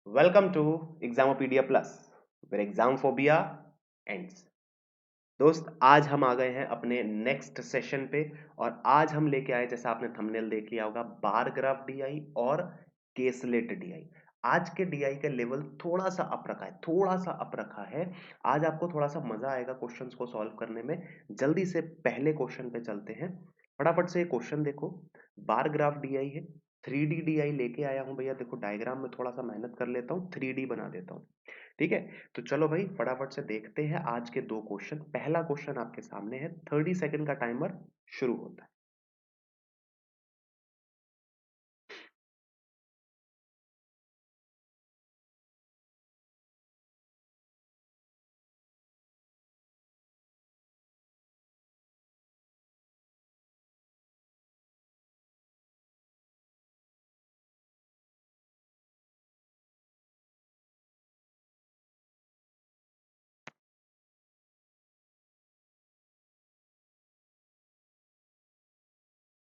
Welcome to Examopedia Plus, where exam phobia ends. दोस्त आज हम आ गए हैं अपने नेक्स्ट सेशन पे और आज हम लेके आए जैसा आपने थंबनेल देख लिया होगा बार ग्राफ डीआई और केसलेट डीआई। आज के डीआई का लेवल थोड़ा सा अप रखा है, थोड़ा सा अप रखा है। आज आपको थोड़ा सा मजा आएगा क्वेश्चंस को सॉल्व करने में। जल्दी से पहले क्वेश्चन पे चलते हैं। फटाफट से ये क्वेश्चन देखो। बार ग्राफ डीआई है, 3D डीआई लेके आया हूं भैया। देखो डायग्राम में थोड़ा सा मेहनत कर लेता हूँ, 3D बना देता हूँ। ठीक है, तो चलो भाई फटाफट से देखते हैं आज के दो क्वेश्चन। पहला क्वेश्चन आपके सामने है, 30 सेकंड का टाइमर शुरू होता है।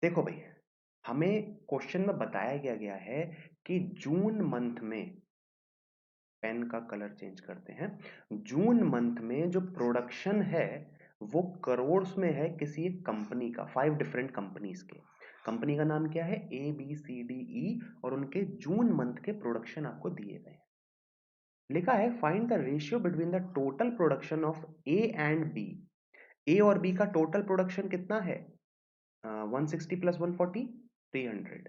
देखो भाई, हमें क्वेश्चन में बताया गया है कि जून मंथ में, पेन का कलर चेंज करते हैं, जून मंथ में जो प्रोडक्शन है वो करोड़ में है किसी एक कंपनी का, 5 डिफरेंट कंपनीज के। कंपनी का नाम क्या है? ABCDE। और उनके जून मंथ के प्रोडक्शन आपको दिए गए हैं। लिखा है find the ratio between the total production of A and B. A और बी का टोटल प्रोडक्शन कितना है? 160 प्लस 140, 300।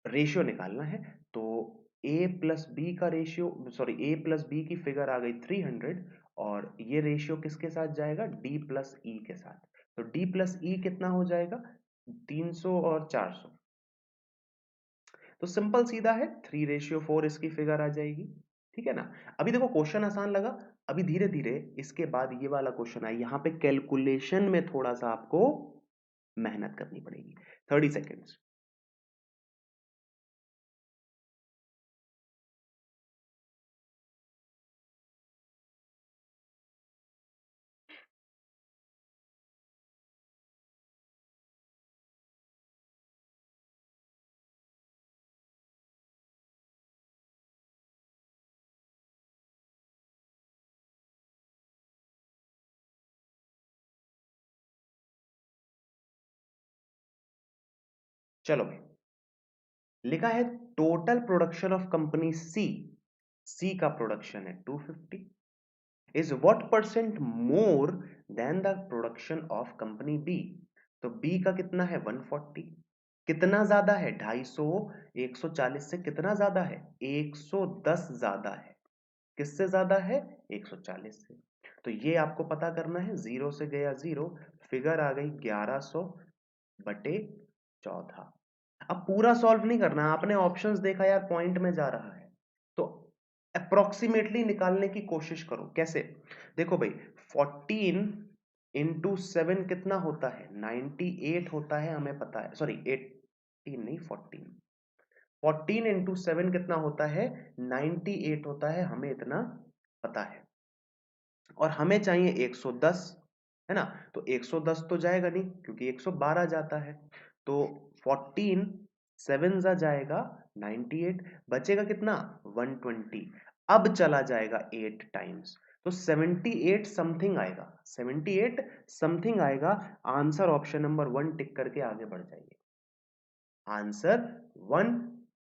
रेशियो निकालना है। तो ए प्लस बी का रेशियो, सॉरी, ए प्लस बी की फिगर आ गई 300। और ये रेशियो किसके साथ जाएगा? डी प्लस ई के साथ। तो डी प्लस ई कितना हो जाएगा? 300 और 400। तो सिंपल सीधा है, 3:4 इसकी फिगर आ जाएगी। ठीक है ना? अभी देखो क्वेश्चन आसान लगा। अभी धीरे धीरे इसके बाद ये वाला क्वेश्चन है, यहां पे कैलकुलेशन में थोड़ा सा आपको मेहनत करनी पड़ेगी। 30 सेकेंड्स। चलो भाई, लिखा है total production of company C. C का प्रोडक्शन है 250, is what percent more than the production of company B. तो बी का कितना है? 140। कितना ज्यादा है? 250 140 से कितना ज्यादा है? 110 ज्यादा है। किससे ज्यादा है? 140 से। तो ये आपको पता करना है। जीरो से गया जीरो, फिगर आ गई 1100 बटे 14। अब पूरा सॉल्व नहीं करना, आपने ऑप्शंस देखा यार, पॉइंट में जा रहा है। तो अप्रोक्सीमेटली निकालने की कोशिश करो। कैसे? देखो भाई, 14 into 7 कितना होता है? 98 होता है, हमें पता है। सॉरी, 18 नहीं, 14। 14 into 7 कितना होता है? 98 होता है, हमें इतना पता है। और हमें चाहिए 110, है ना? तो 110 तो जाएगा नहीं क्योंकि 112 जाता है। तो 14 7 जा जाएगा 98, बचेगा कितना? 120। अब चला जाएगा 8 टाइम्स, तो 78 समथिंग आएगा। 78 समथिंग आएगा। आंसर ऑप्शन नंबर 1 टिक करके आगे बढ़ जाइए। आंसर 1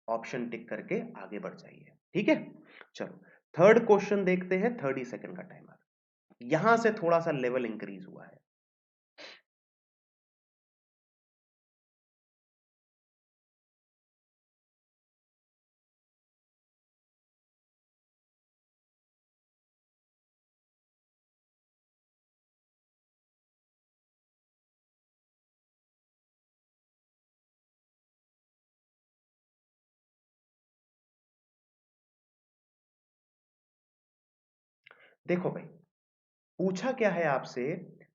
ऑप्शन टिक करके आगे बढ़ जाइए। ठीक है, चलो थर्ड क्वेश्चन देखते हैं। 30 सेकंड का टाइमर। यहां से थोड़ा सा लेवल इंक्रीज हुआ है। देखो भाई, पूछा क्या है आपसे?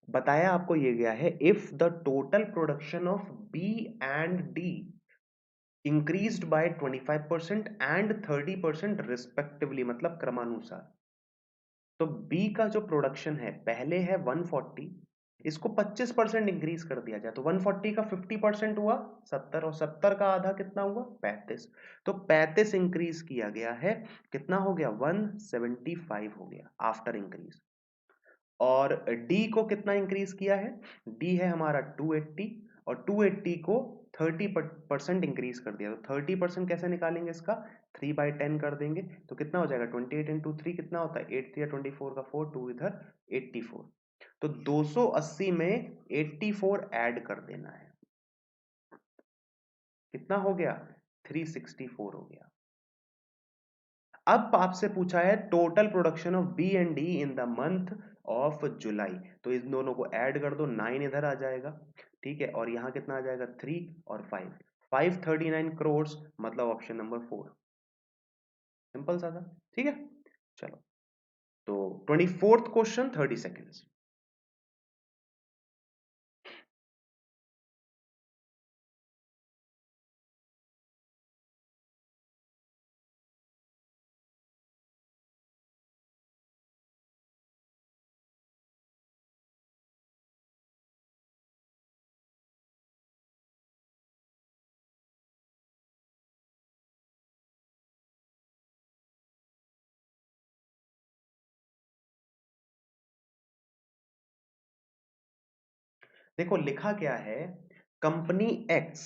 बताया आपको ये गया है, if the total production of B and D increased by 25% and 30% respectively, मतलब क्रमानुसार। तो बी का जो प्रोडक्शन है, पहले है 140, इसको 25% इंक्रीज कर दिया जाए तो 140 का 50% हुआ 70, और 70 का आधा कितना हुआ 35। तो 35 इंक्रीज किया गया है, कितना हो गया 175 हो गया आफ्टर इंक्रीज। और डी को कितना इंक्रीज किया है, डी है हमारा 280, और 280 को 30% इंक्रीज कर दिया। तो 30% कैसे निकालेंगे इसका, 3/10 कर देंगे तो कितना हो जाएगा 28 इंटू 3 कितना होता है 8 3 24 का 4, 2 इधर 84। तो 280 में 84 ऐड कर देना है, कितना हो गया 364 हो गया। अब आपसे पूछा है total production of B and D in the month of July, तो इन दोनों को ऐड कर दो, 9 इधर आ जाएगा, ठीक है, और यहां कितना आ जाएगा 3 और 5, 539 करोड़, मतलब ऑप्शन नंबर 4। सिंपल सा था, ठीक है। चलो, तो 24th क्वेश्चन 30 सेकेंड्स। देखो लिखा क्या है, कंपनी एक्स,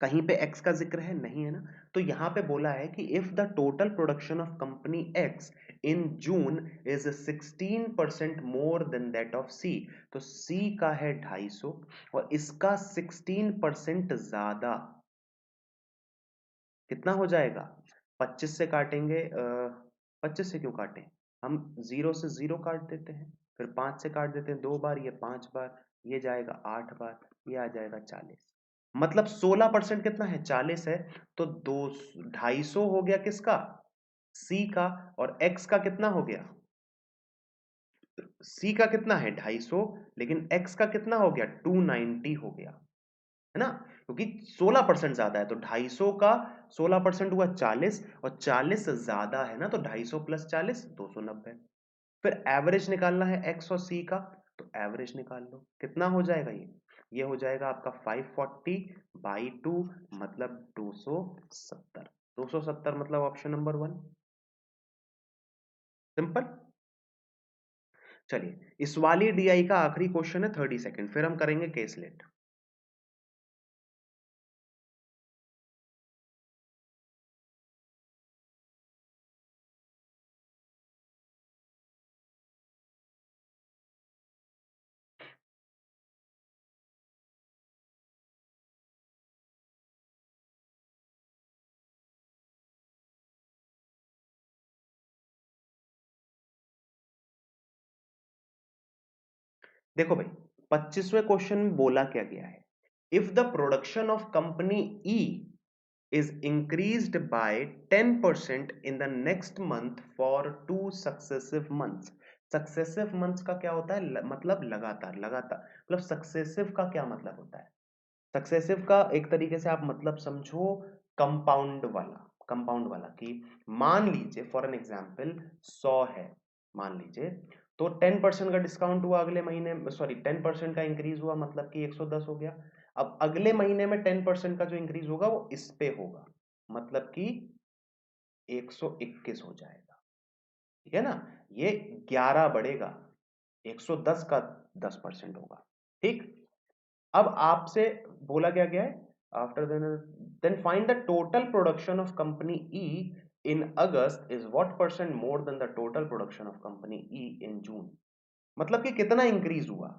कहीं पे एक्स का जिक्र है नहीं है ना, तो यहां पे बोला है कि if the total production of company X in June is 16% more than that of C, तो सी का है 250 और इसका 16% ज्यादा, कितना हो जाएगा, 25 से काटेंगे, 25 से क्यों काटें, हम 0 से 0 काट देते हैं, फिर 5 से काट देते हैं 2 बार, ये 5 बार, ये जाएगा 8 बार, ये आ जाएगा 40, मतलब 16% कितना है 40 है, तो 250 हो गया किसका, सी का, और एक्स का कितना हो गया, सी का कितना है 250, लेकिन एक्स का कितना हो गया 290 हो गया, है ना, क्योंकि 16% ज्यादा है, तो 250 का 16% हुआ 40, और 40 ज्यादा है ना, तो 250 प्लस 40 290। फिर एवरेज निकालना है एक्स और सी का, तो एवरेज निकाल लो, कितना हो जाएगा ये हो जाएगा आपका 540/2, मतलब 270, 270 मतलब ऑप्शन नंबर 1। सिंपल। चलिए, इस वाली डीआई का आखिरी क्वेश्चन है 30 सेकंड, फिर हम करेंगे केसलेट। देखो भाई, 25वें क्वेश्चन में बोला क्या गया है, if the production of company E is increased by 10% in the next month for 2 successive months। Successive months का क्या होता है, मतलब लगातार, लगातार मतलब सक्सेसिव का क्या मतलब होता है, सक्सेसिव का एक तरीके से आप मतलब समझो कंपाउंड वाला, कंपाउंड वाला कि मान लीजिए फॉर एन एग्जांपल 100 है, मान लीजिए, तो 10% का डिस्काउंट हुआ अगले महीने, सॉरी 10% का इंक्रीज हुआ, मतलब कि 110 हो गया। अब अगले महीने में 10% का जो इंक्रीज होगा वो इस पे होगा, मतलब कि 121 हो जाएगा, ठीक है ना, ये 11 बढ़ेगा, 110 का 10% होगा, ठीक। अब आपसे बोला क्या गया है, after then find the total production of company E in August is what percent more than the total production of company E in June, मतलब कि कितना इंक्रीज हुआ,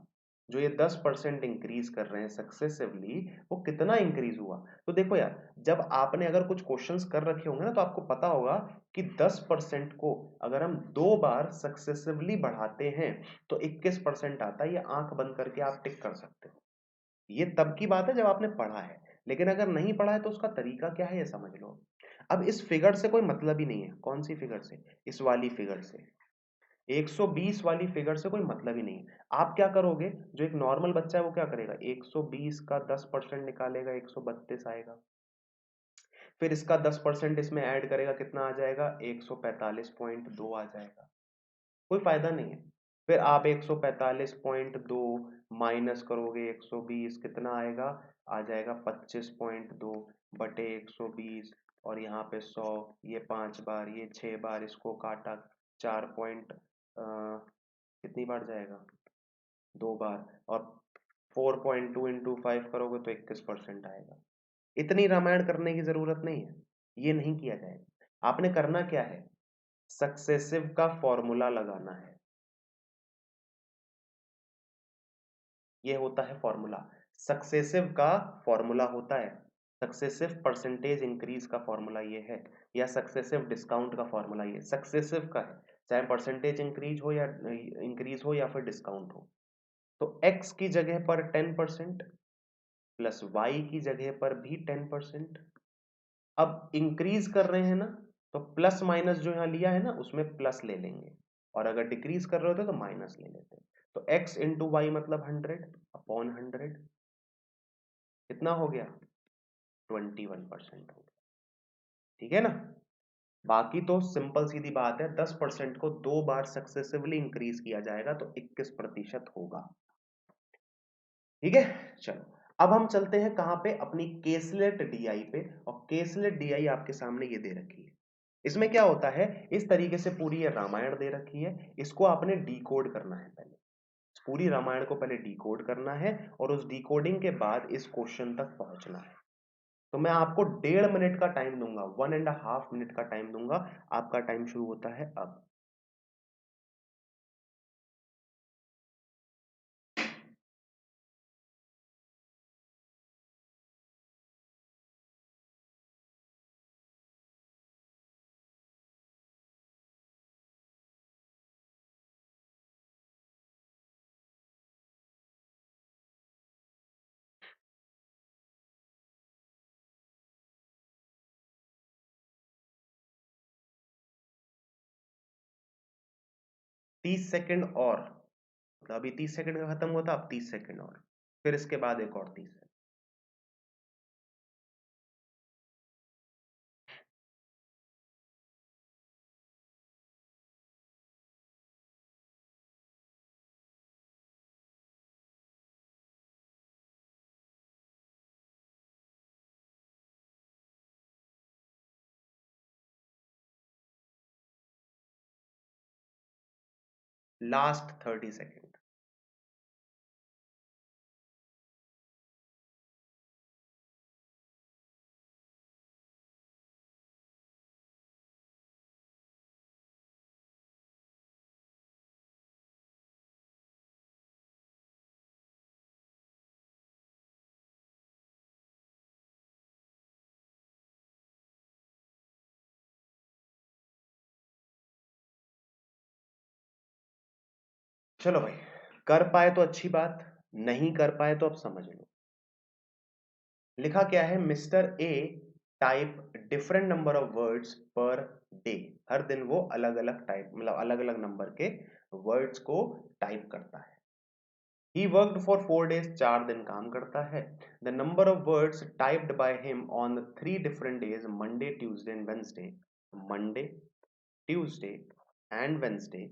जो ये 10% इंक्रीज कर रहे हैं सक्सेसिवली, वो कितना इंक्रीज हुआ। तो देखो यार, जब आपने अगर कुछ क्वेश्चंस कर रखे होंगे ना, तो आपको पता होगा कि 10% को अगर हम 2 बार सक्सेसिवली बढ़ाते हैं तो 21% आता है, ये आंख बंद करके आप टिक कर सकते हो। ये तब की बात है जब आपने पढ़ा है, लेकिन अगर नहीं पढ़ा है तो उसका तरीका क्या है ये समझ लो। अब इस फिगर से कोई मतलब ही नहीं है, कौन सी फिगर से, इस वाली फिगर से, 120 वाली फिगर से कोई मतलब ही नहीं है। आप क्या करोगे, जो एक नॉर्मल बच्चा है वो क्या करेगा, 120 का 10% निकालेगा, 132 आएगा, फिर इसका 10% इसमें ऐड करेगा, कितना आ जाएगा 145.2 आ जाएगा, कोई फायदा नहीं है। फिर आप 145.2 माइनस करोगे 120 कितना आएगा, आ जाएगा 25.2 बटे 120 और यहाँ पे 100, ये 5 बार, ये 6 बार, इसको काटा 4 पॉइंट कितनी बार जाएगा, 2 बार, और 4.2 इंटू 5 करोगे तो 21% आएगा। इतनी रामायण करने की जरूरत नहीं है, ये नहीं किया जाएगा। आपने करना क्या है, सक्सेसिव का फॉर्मूला लगाना है। ये होता है फॉर्मूला, सक्सेसिव का फॉर्मूला होता है, सक्सेसिव परसेंटेज इंक्रीज का फॉर्मूला ये है, या सक्सेसिव डिस्काउंट का फॉर्मूला ये सक्सेसिव का है, चाहे परसेंटेज इंक्रीज हो या फिर डिस्काउंट हो। तो x की जगह पर 10% प्लस y की जगह पर भी 10%। अब इंक्रीज कर रहे हैं ना, तो प्लस माइनस जो यहां लिया है ना उसमें प्लस ले लेंगे, और अगर डिक्रीज कर रहे होते तो माइनस ले लेते। तो x इंटू वाई मतलब 100/100 कितना हो गया, 21% हो गया। ठीक है ना, बाकी तो सिंपल सीधी बात है, 10% को 2 बार सक्सेसिवली इंक्रीज किया जाएगा तो 21% होगा। ठीक है, चलो अब हम चलते हैं कहां पे, अपनी केसलेट डीआई पे, और केसलेट डीआई आपके सामने ये दे रखी है। इसमें क्या होता है, इस तरीके से पूरी ये रामायण दे रखी है, इसको आपने डिकोड करना है। पहले पूरी रामायण को पहले डिकोड करना है और उस डिकोडिंग के बाद इस क्वेश्चन तक पहुंचना है। तो मैं आपको 1.5 मिनट का टाइम दूंगा, 1.5 मिनट का टाइम दूंगा। आपका टाइम शुरू होता है अब। 30 सेकंड और, मतलब अभी 30 सेकंड का खत्म हुआ था, अब 30 सेकंड और, फिर इसके बाद एक और 30 सेकंड। Last 30 second. चलो भाई, कर पाए तो अच्छी बात, नहीं कर पाए तो अब समझ लो। लिखा क्या है, mister A type different number of words per day. हर दिन वो अलग अलग टाइप, मतलब अलग अलग नंबर के वर्ड्स को टाइप करता है। ही वर्कड फॉर 4 days, 4 दिन काम करता है। The number of words typed by him on 3 different days, Monday Tuesday and Wednesday, Monday Tuesday and Wednesday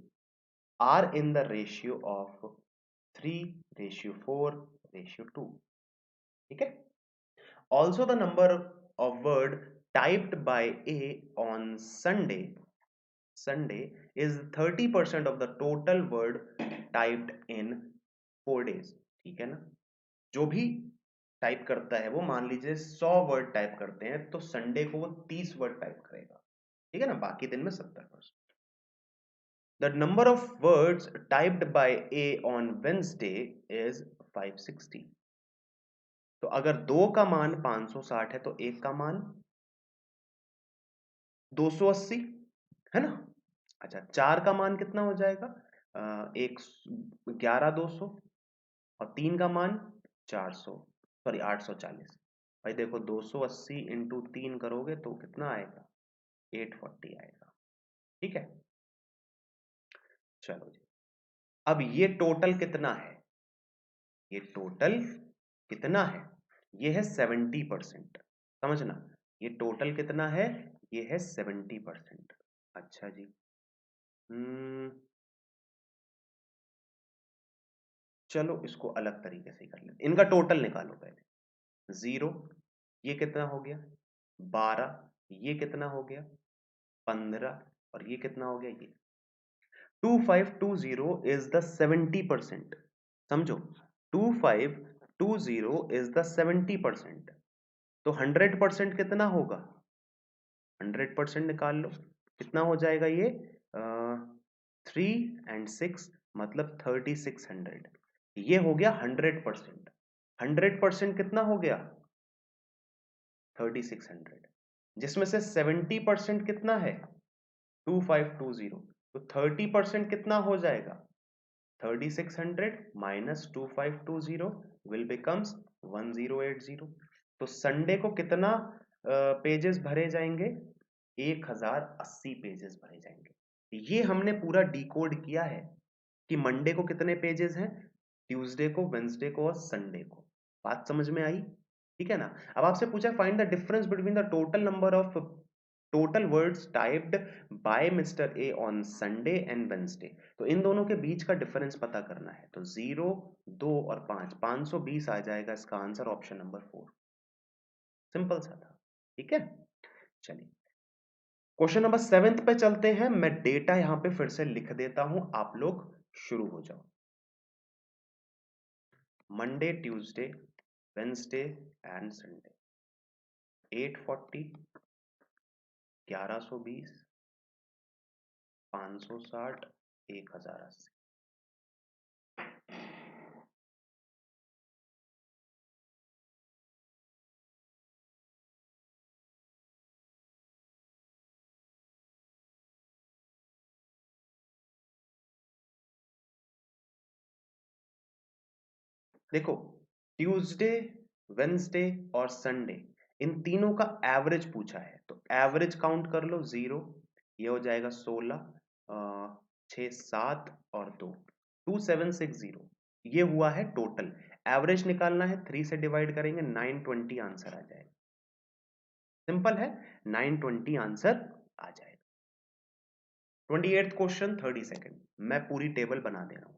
are in the ratio of 3:4:2। ठीक है, also the number of word typed by a on Sunday is 30% of the total word typed in 4 days। ठीक है ना, जो भी type करता है वो, मान लीजिए 100 वर्ड टाइप करते हैं तो संडे को वो 30 वर्ड टाइप करेगा। ठीक है ना, बाकी दिन में 70%। The number of words typed by a on Wednesday is 560। तो अगर 2 का मान 560 है तो 1 का मान 280 है ना। अच्छा, 4 का मान कितना हो जाएगा, एक 11,200, और 3 का मान 400, सॉरी 840। भाई देखो 280 इंटू 3 करोगे तो कितना आएगा, 840 आएगा। ठीक है, चलो जी, अब ये टोटल कितना है, ये टोटल कितना है, ये है 70%। समझना, ये टोटल कितना है, ये है 70%। अच्छा जी, चलो इसको अलग तरीके से कर लेते, इनका टोटल निकालो पहले। 0, ये कितना हो गया 12, ये कितना हो गया 15, और ये कितना हो गया ये 2520 इज द 70%। समझो 2520 इज द 70%। तो 100% कितना होगा 100% निकाल लो, कितना हो जाएगा ये 3 और 6 मतलब 3600। ये हो गया 100%। 100% कितना हो गया 3600, जिसमें से 70% कितना है 2520। तो 30% कितना हो जाएगा 3600 माइनस 2520 विल बिकम्स 1080। तो संडे को कितना पेजेस भरे जाएंगे 1080 पेजेस भरे जाएंगे। ये हमने पूरा डिकोड किया है कि मंडे को कितने पेजेस हैं, ट्यूसडे को, वेंसडे को और संडे को। बात समझ में आई? ठीक है ना। अब आपसे पूछा find the difference between the total number of total words typed by mister A on Sunday and Wednesday. तो इन दोनों के बीच का डिफरेंस पता करना है। तो 0, 2 और 5, 520 आ जाएगा इसका आंसर, ऑप्शन नंबर 4। सिंपल सा था। ठीक है, चलिए क्वेश्चन नंबर 7 पे चलते हैं। मैं डेटा यहां पे फिर से लिख देता हूं, आप लोग शुरू हो जाओ। Monday, Tuesday, Wednesday and Sunday. 840, 1120, 560, 1080। देखो ट्यूसडे, वेंसडे और संडे, इन तीनों का एवरेज पूछा है। तो एवरेज काउंट कर लो 0, ये हो जाएगा 16, 6, 7 और 2, 2760। ये हुआ है टोटल। एवरेज निकालना है, 3 से डिवाइड करेंगे 920 आंसर आ जाएगा। सिंपल है, 920 आंसर आ जाएगा। 28th क्वेश्चन 30 सेकेंड, मैं पूरी टेबल बना दे रहा हूं।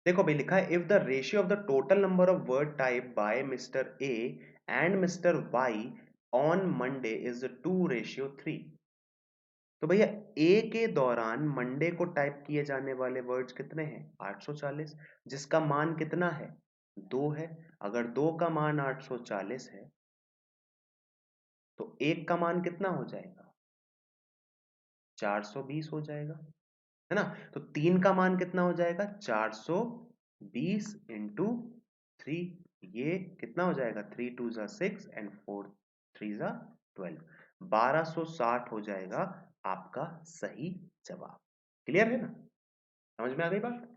देखो भाई लिखा है if the ratio of the total number of word type by mister A and mister Y on Monday is 2:3। तो भैया ए के दौरान मंडे को टाइप किए जाने वाले वर्ड्स कितने हैं 840, जिसका मान कितना है 2 है। अगर 2 का मान 840 है तो 1 का मान कितना हो जाएगा 420 हो जाएगा, है ना। तो 3 का मान कितना हो जाएगा 420 इंटू 3, ये कितना हो जाएगा 3 2 जा 6 एंड 4 3 जा 12, 1260 हो जाएगा आपका सही जवाब। क्लियर है ना, समझ में आ गई बात।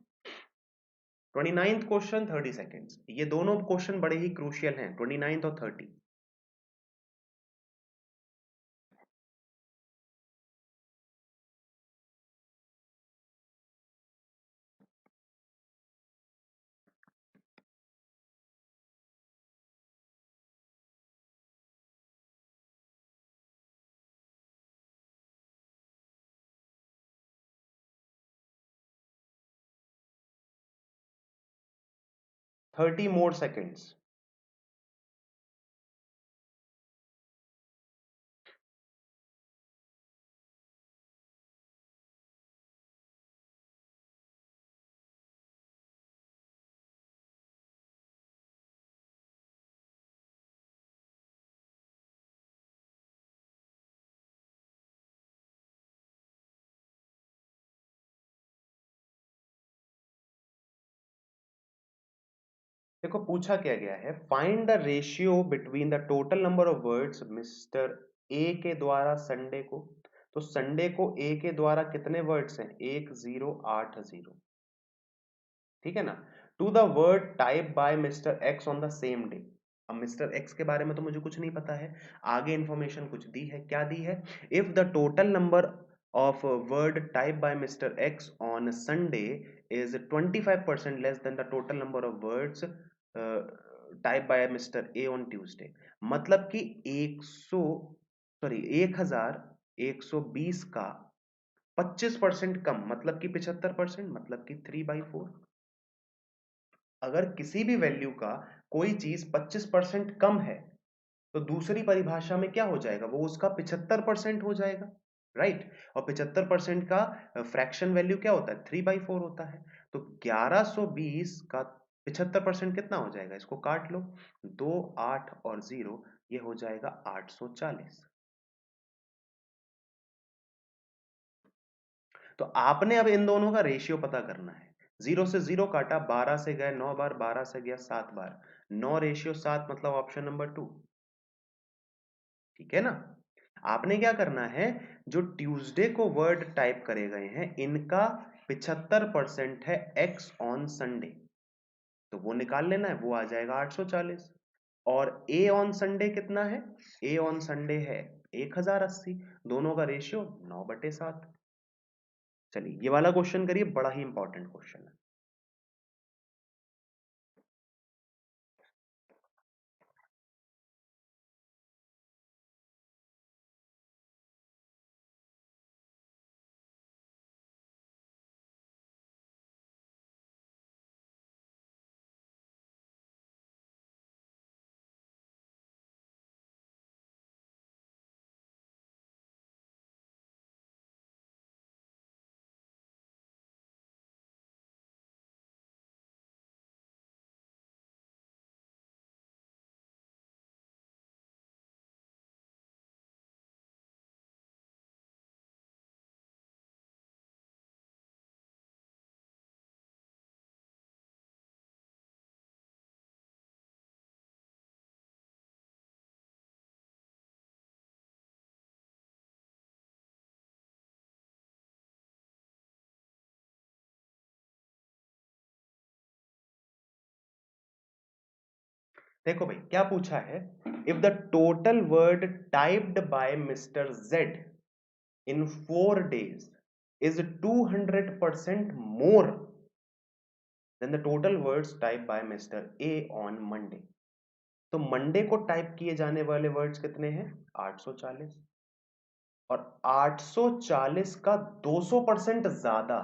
29th question 30 seconds. ये दोनों क्वेश्चन बड़े ही क्रूशियल हैं, 29th और 30। Thirty more seconds. देखो पूछा क्या गया है, find the ratio between the total number of words mister A के द्वारा संडे को। तो संडे को ए के द्वारा कितने वर्ड्स हैं, 1080, ठीक है ना, to the word type by mister X on the same day. अब मिस्टर एक्स के बारे में तो मुझे कुछ नहीं पता है, आगे इंफॉर्मेशन कुछ दी है, क्या दी है, if the total number of word type by mister X on Sunday is 25% less than the total number of words type by mister A on Tuesday. मतलब कि 1120 का 25% कम, मतलब कि 75%, मतलब कि 3/4। अगर किसी भी वैल्यू का कोई चीज 25% कम है तो दूसरी परिभाषा में क्या हो जाएगा, वो उसका 75% हो जाएगा, राइट। और 75% का फ्रैक्शन वैल्यू क्या होता है, 3/4 होता है। तो 1120 का 75% कितना हो जाएगा, इसको काट लो, 2, 8 और 0, ये हो जाएगा 840। तो आपने अब इन दोनों का रेशियो पता करना है। 0 से 0 काटा, 12 से गए 9 बार, 12 से गया 7 बार, 9:7, मतलब ऑप्शन नंबर 2, ठीक है ना। आपने क्या करना है, जो ट्यूसडे को वर्ड टाइप करे गए हैं इनका 75% है एक्स ऑन संडे, तो वो निकाल लेना है, वो आ जाएगा 840। और ए ऑन संडे कितना है, ए ऑन संडे है 1080, दोनों का रेशियो 9/7। चलिए ये वाला क्वेश्चन करिए, बड़ा ही इंपॉर्टेंट क्वेश्चन है। देखो भाई क्या पूछा है, if the total word typed by mister Z in 4 days is 200% more than the total words typed by Mr. A on Monday। तो मंडे को टाइप किए जाने वाले वर्ड्स कितने हैं, 840, और 840 का 200% ज्यादा,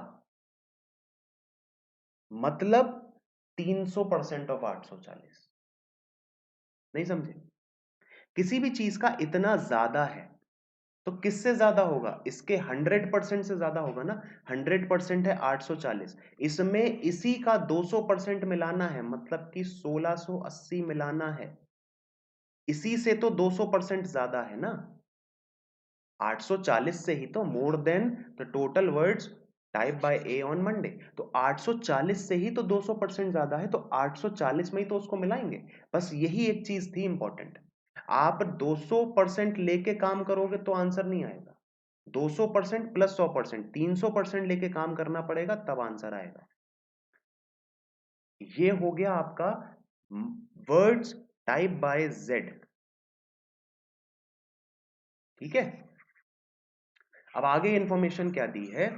मतलब 300% ऑफ 840। नहीं समझे, किसी भी चीज का इतना ज्यादा है तो किससे ज्यादा होगा, इसके 100% से ज्यादा होगा ना। 100% है 840, इसमें इसी का 200% मिलाना है, मतलब कि 1680 मिलाना है, इसी से तो 200% ज्यादा है ना। 840 से ही तो more than the total words type by A on Monday, तो 840 से ही तो 200% ज्यादा है, तो 840 में ही तो उसको मिलाएंगे। बस यही एक चीज थी इंपॉर्टेंट। आप 200% लेके काम करोगे तो आंसर नहीं आएगा, 200% प्लस 100%, 300% लेके काम करना पड़ेगा तब आंसर आएगा। ये हो गया आपका वर्ड्स टाइप बाय जेड, ठीक है। अब आगे इंफॉर्मेशन क्या दी है,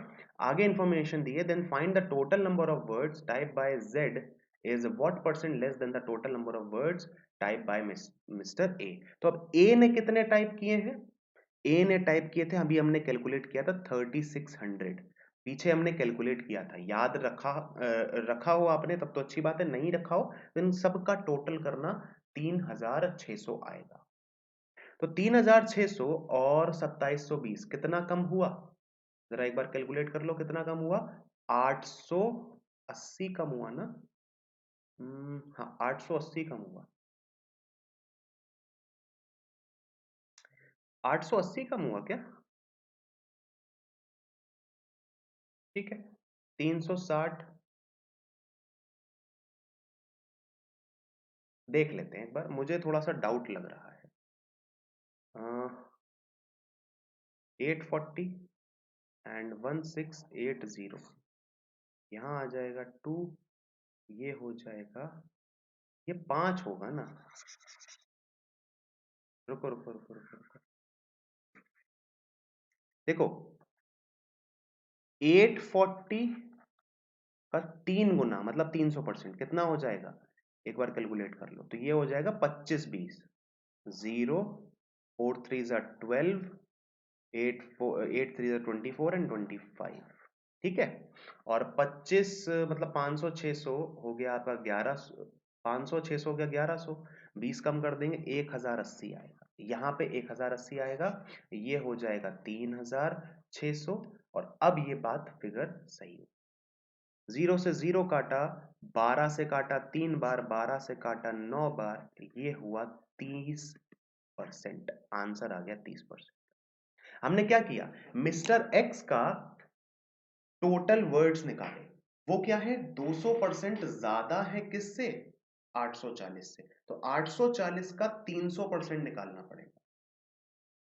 आगे इंफॉर्मेशन दी है, then find the total number of words type by Z is what percent less than the total number of words type by mister A. तो अब ए ने कितने टाइप किए हैं, ए ने टाइप किए थे, अभी हमने कैलकुलेट किया था 3600, पीछे हमने कैलकुलेट किया था, याद रखा हो आपने तब तो अच्छी बात है, नहीं रखा हो तो इन सबका टोटल करना, 3600 आएगा। तो 3600 और 2720 कितना कम हुआ, जरा एक बार कैलकुलेट कर लो कितना कम हुआ, 880 कम हुआ ना। हाँ 880 कम हुआ, 880 कम हुआ क्या, ठीक है। 360 देख लेते हैं एक बार, मुझे थोड़ा सा डाउट लग रहा है। 840 एंड 1680, यहाँ आ जाएगा 2, ये हो जाएगा, ये 5 होगा ना। रुको रुको रुको रुको रुको, देखो 840 का 3 गुना मतलब 300% कितना हो जाएगा, एक बार कैलकुलेट कर लो। तो ये हो जाएगा 25 20, 0 4 3 ज़ा 12, 8 3 ज़ा 24 एंड 25, ठीक है। और 25 मतलब 500 600 हो गया आपका 1100, 500 600 हो गया 1100, 20 कम कर देंगे 1080 आएगा, यहाँ पे 1080 आएगा, ये हो जाएगा 3600। और अब ये बात फिगर सही है, 0 से 0 काटा, 12 से काटा 3 बार, 12 से काटा 9 बार, ये हुआ 30%, आंसर आ गया 30%। हमने क्या किया, मिस्टर एक्स का टोटल वर्ड्स निकाले, वो क्या है 200% ज्यादा है किससे, 840 से। तो 840 का 300% निकालना पड़ेगा,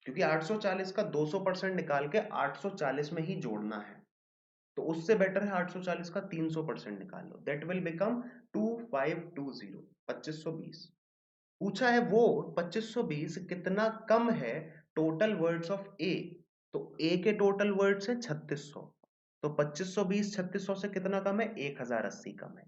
क्योंकि 840 का 200% निकाल के 840 में ही जोड़ना है। तो उससे बेटर है 840 का 300% निकाल लो, दैट विल बिकम 2520, 2520। पूछा है वो 2520 कितना कम है टोटल वर्ड्स ऑफ ए, तो ए के टोटल वर्ड्स है 3600, तो 2520 3600 से कितना कम है, 1080 कम है।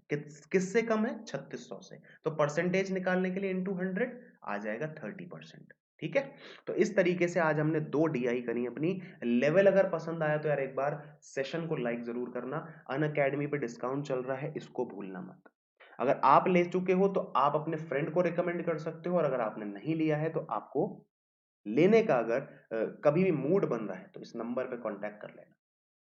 किससे कम है, 3600 से। तो परसेंटेज निकालने के लिए इनटू 100 आ जाएगा 30%, ठीक है। तो इस तरीके से आज हमने 2 डीआई करी अपनी। लेवल अगर पसंद आया तो यार एक बार सेशन को लाइक जरूर करना। अनअकैडमी पे डिस्काउंट चल रहा है, इसको भूलना मत। अगर आप ले चुके हो तो आप अपने फ्रेंड को रिकमेंड कर सकते हो, और अगर आपने नहीं लिया है तो आपको लेने का अगर कभी भी मूड बन रहा है तो इस नंबर पे कांटेक्ट कर लेना,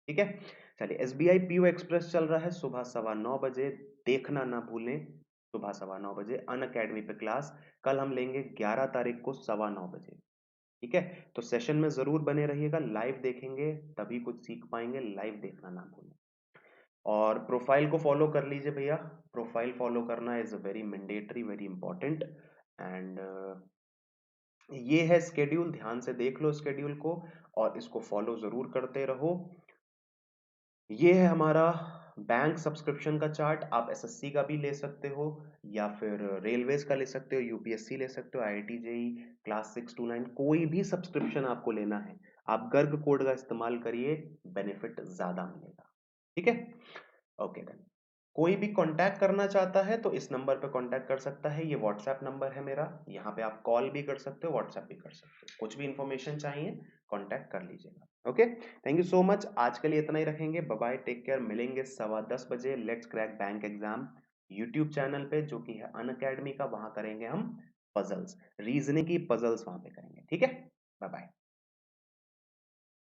ठीक है। चलिए, एसबीआई पीओ एक्सप्रेस चल रहा है सुबह 9:15 बजे, देखना ना भूलें। सुबह 9:15 अनअकैडमी पे क्लास, कल हम लेंगे 11 तारीख को 9:15 बजे, ठीक है। तो सेशन में जरूर बने रहिएगा, लाइव देखेंगे तभी कुछ सीख पाएंगे, लाइव देखना ना भूलें। और प्रोफाइल को फॉलो कर लीजिए भैया, प्रोफाइल फॉलो करना is very mandatory, very important. And ये है स्केड्यूल, ध्यान से देख लो स्केड्यूल को और इसको फॉलो जरूर करते रहो। ये है हमारा बैंक सब्सक्रिप्शन का चार्ट, आप एसएससी का भी ले सकते हो या फिर रेलवेज का ले सकते हो, यूपीएससी ले सकते हो, आईआईटी जेई, क्लास 6 to 9, कोई भी सब्सक्रिप्शन आपको लेना है आप गर्ग कोड का इस्तेमाल करिए, बेनिफिट ज्यादा मिलेगा, ठीक है। ओके देन, कोई भी कांटेक्ट करना चाहता है तो इस नंबर पे कांटेक्ट कर सकता है, ये व्हाट्सएप नंबर है मेरा, यहाँ पे आप कॉल भी कर सकते हो, व्हाट्सएप भी कर सकते हो, कुछ भी इंफॉर्मेशन चाहिए कांटेक्ट कर लीजिएगा। Okay, thank you so much, आज के लिए इतना ही रखेंगे, बाय बाय, टेक केयर, मिलेंगे 10:15 बजे, let's crack bank exam YouTube channel पे जो कि है अनअकैडमी का, वहां करेंगे हम पजल्स, रीजनिंग की पजल्स वहां पे करेंगे, ठीक है। Bye bye.